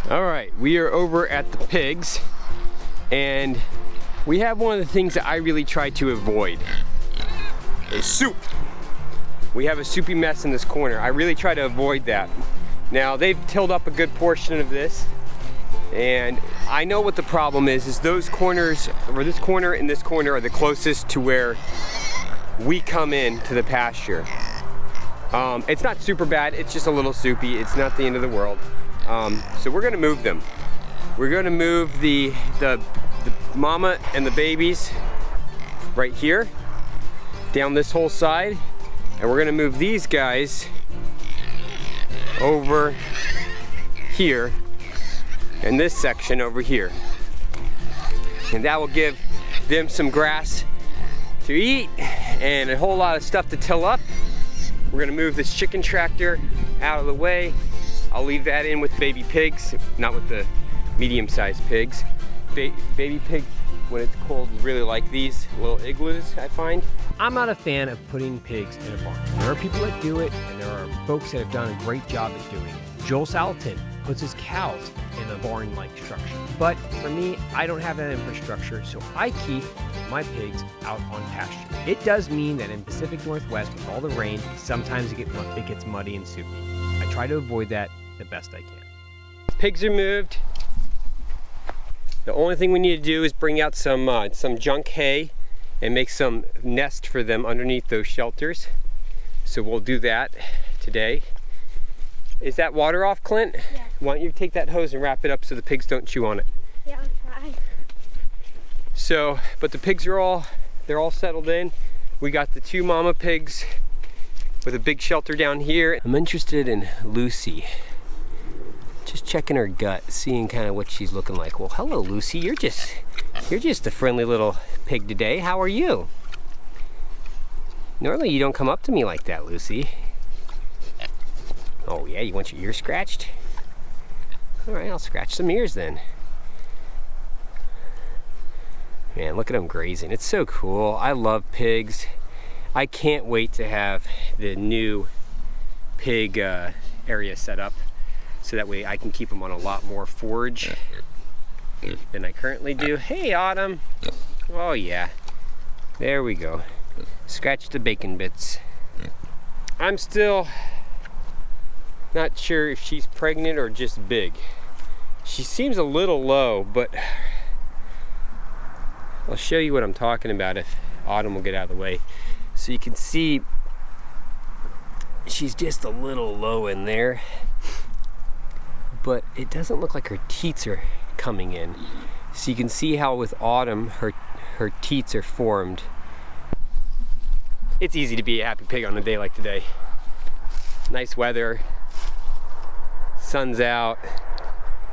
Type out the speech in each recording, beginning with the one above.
All right, we are over at the pigs, and we have one of the things that I really try to avoid is soup. We have a soupy mess in this corner. I really try to avoid that. Now, they've tilled up a good portion of this, and I know what the problem is those corners, or this corner and this corner, are the closest to where we come in to the pasture. It's not super bad, it's just a little soupy. It's not the end of the world. So we're gonna move them. We're gonna move the mama and the babies right here, down this whole side, and we're gonna move these guys over here, and this section over here. And that will give them some grass to eat and a whole lot of stuff to till up. We're gonna move this chicken tractor out of the way. I'll leave that in with baby pigs, not with the medium-sized pigs. Baby pigs, when it's cold, really like these little igloos, I find. I'm not a fan of putting pigs in a barn. There are people that do it, and there are folks that have done a great job at doing it. Joel Salatin puts his cows in a barn-like structure. But for me, I don't have that infrastructure, so I keep my pigs out on pasture. It does mean that in Pacific Northwest, with all the rain, sometimes it gets muddy and soupy. I try to avoid that the best I can. Pigs are moved. The only thing we need to do is bring out some junk hay and make some nest for them underneath those shelters. So we'll do that today. Is that water off, Clint? Yeah. Why don't you take that hose and wrap it up so the pigs don't chew on it? Yeah, I'll try. So, but the pigs are they're all settled in. We got the 2 mama pigs with a big shelter down here. I'm interested in Lucy. Just checking her gut, seeing kind of what she's looking like. Well, hello, Lucy. You're just a friendly little pig today. How are you? Normally you don't come up to me like that, Lucy. Oh yeah, you want your ear scratched? All right, I'll scratch some ears then. Man, look at them grazing. It's so cool. I love pigs. I can't wait to have the new pig area set up, so that way I can keep them on a lot more forage than I currently do. Hey, Autumn. Oh yeah, there we go. Scratch the bacon bits. I'm still not sure if she's pregnant or just big. She seems a little low, but I'll show you what I'm talking about if Autumn will get out of the way. So you can see she's just a little low in there, but it doesn't look like her teats are coming in. So you can see how with Autumn her teats are formed. It's easy to be a happy pig on a day like today. Nice weather, sun's out,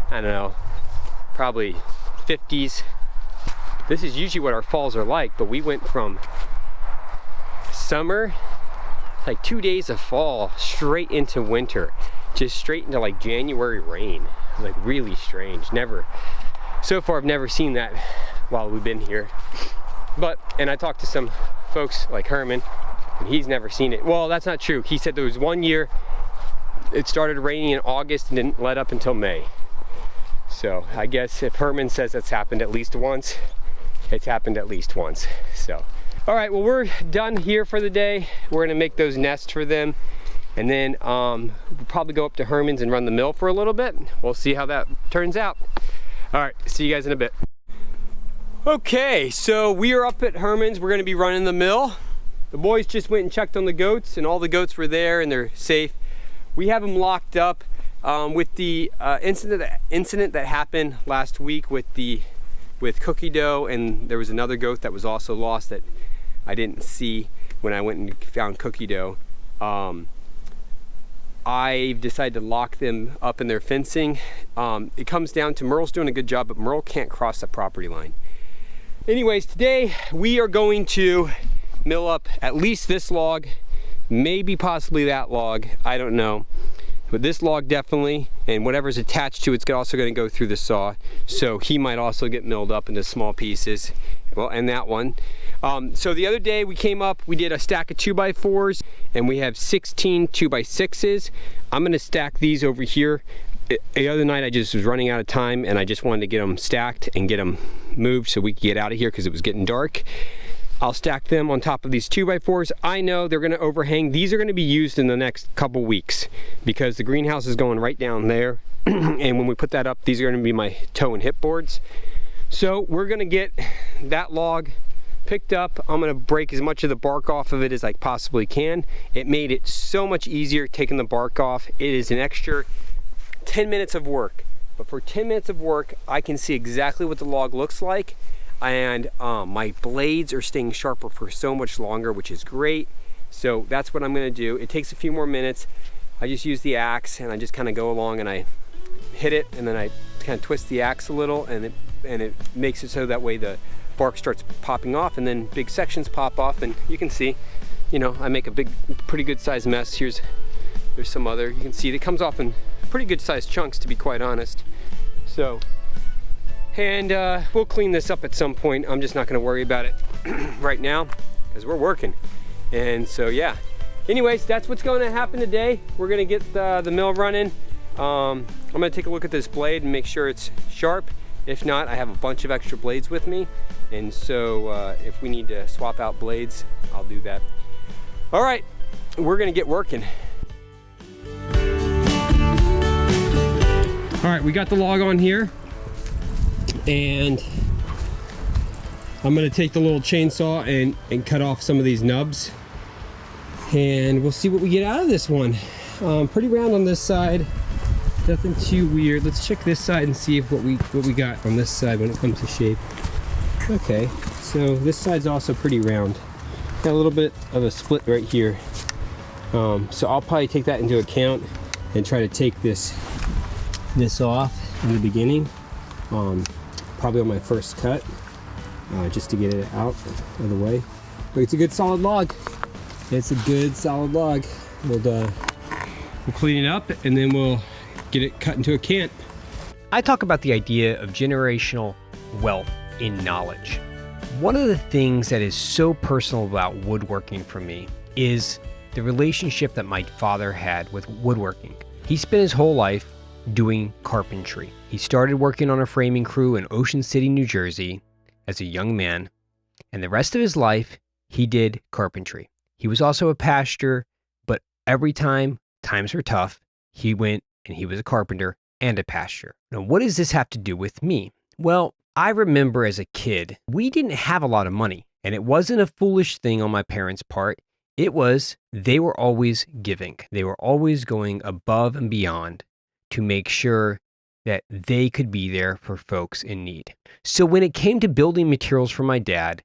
I don't know, probably 50s. This is usually what our falls are like, but we went from summer, like 2 days of fall, straight into winter, just straight into like January rain. Like really strange. So far I've never seen that while we've been here. And I talked to some folks like Herman, and he's never seen it. Well, that's not true. He said there was 1 year it started raining in August and didn't let up until May. So I guess if Herman says that's happened at least once, it's happened at least once. So, all right, well, we're done here for the day. We're gonna make those nests for them, and then we'll probably go up to Herman's and run the mill for a little bit. We'll see how that turns out. All right, see you guys in a bit. Okay, so we are up at Herman's. We're gonna be running the mill. The boys just went and checked on the goats, and all the goats were there and they're safe. We have them locked up with the incident that happened last week with cookie dough, and there was another goat that was also lost that I didn't see when I went and found cookie dough. I decided to lock them up in their fencing. It comes down to Merle's doing a good job, but Merle can't cross the property line. Anyways, today we are going to mill up at least this log, maybe possibly that log, I don't know. But this log definitely, and whatever's attached to it's also going to go through the saw. So he might also get milled up into small pieces. Well, and that one. So the other day we came up, we did a stack of 2x4s, and we have 16 2x6s. I'm going to stack these over here the other night I just was running out of time, and I just wanted to get them stacked and get them moved so we could get out of here because it was getting dark. I'll stack them on top of these 2x4s. I know they're gonna overhang. These are gonna be used in the next couple weeks because the greenhouse is going right down there. And when we put that up, these are gonna be my toe and hip boards. So we're gonna get that log picked up. I'm gonna break as much of the bark off of it as I possibly can. It made it so much easier taking the bark off. It is an extra 10 minutes of work. But for 10 minutes of work, I can see exactly what the log looks like. And my blades are staying sharper for so much longer, which is great. So that's what I'm gonna do. It takes a few more minutes. I just use the axe and I just kind of go along and I hit it, and then I kind of twist the axe a little, and it makes it so that way the bark starts popping off, and then big sections pop off, and you can see, you know, I make a pretty good sized mess. There's some other, you can see it comes off in pretty good sized chunks, to be quite honest. So. And we'll clean this up at some point. I'm just not gonna worry about it right now because we're working. And so yeah, anyways, that's what's going to happen today. We're gonna get the mill running. I'm gonna take a look at this blade and make sure it's sharp. If not, I have a bunch of extra blades with me. And so if we need to swap out blades, I'll do that. All right, we're gonna get working. All right, we got the log on here. And I'm gonna take the little chainsaw and cut off some of these nubs, and we'll see what we get out of this one. Pretty round on this side, nothing too weird. Let's check this side and see if what we got on this side when it comes to shape. Okay, so this side's also pretty round. Got a little bit of a split right here. So I'll probably take that into account and try to take this off in the beginning. Probably on my first cut, just to get it out of the way. But it's a good solid log. It's a good solid log. We'll clean it up and then we'll get it cut into a cant. I talk about the idea of generational wealth in knowledge. One of the things that is so personal about woodworking for me is the relationship that my father had with woodworking. He spent his whole life doing carpentry. He started working on a framing crew in Ocean City, New Jersey as a young man, and the rest of his life he did carpentry. He was also a pastor, but every time times were tough, he went and he was a carpenter and a pastor. Now, what does this have to do with me? Well, I remember as a kid, we didn't have a lot of money, and it wasn't a foolish thing on my parents' part. It was, they were always giving. They were always going above and beyond to make sure that they could be there for folks in need. So when it came to building materials for my dad,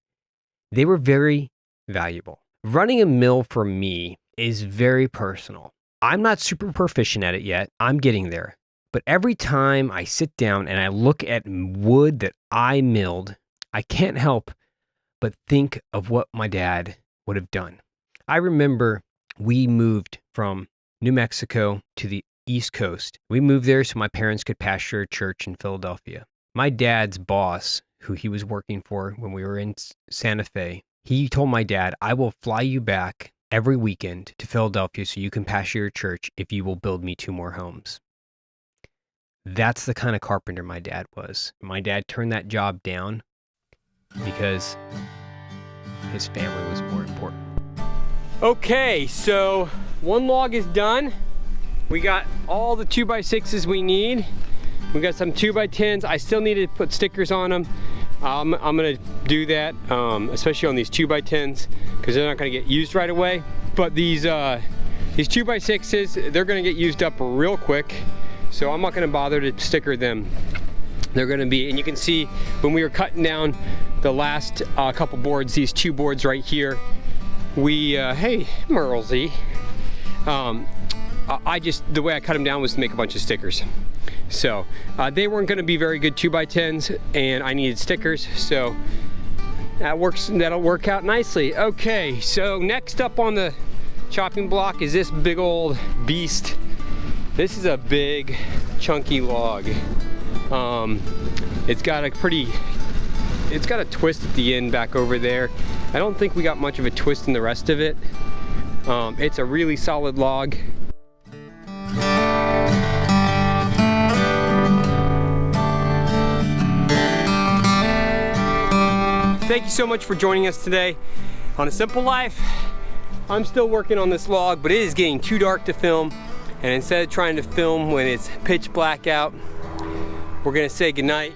they were very valuable. Running a mill for me is very personal. I'm not super proficient at it yet. I'm getting there. But every time I sit down and I look at wood that I milled, I can't help but think of what my dad would have done. I remember we moved from New Mexico to the East Coast. We moved there so my parents could pasture a church in Philadelphia. My dad's boss, who he was working for when we were in Santa Fe, he told my dad, I will fly you back every weekend to Philadelphia so you can pasture your church if you will build me 2 more homes. That's the kind of carpenter my dad was. My dad turned that job down because his family was more important. Okay, so one log is done. We got all the 2x6s we need. We got some 2x10s. I still need to put stickers on them. I'm gonna do that, especially on these 2x10s, because they're not gonna get used right away. But these 2x6s, they're gonna get used up real quick. So I'm not gonna bother to sticker them. They're gonna be, and you can see when we were cutting down the last couple boards, these 2 boards right here, we, hey, Merlesy. The way I cut them down was to make a bunch of stickers. So they weren't gonna be very good 2x10s and I needed stickers, so that'll work out nicely. Okay, so next up on the chopping block is this big old beast. This is a big chunky log. It's got a twist at the end back over there. I don't think we got much of a twist in the rest of it. It's a really solid log. thank you so much for joining us today on A Simple Life. I'm still working on this vlog, but it is getting too dark to film. And instead of trying to film when it's pitch black out, we're gonna say goodnight.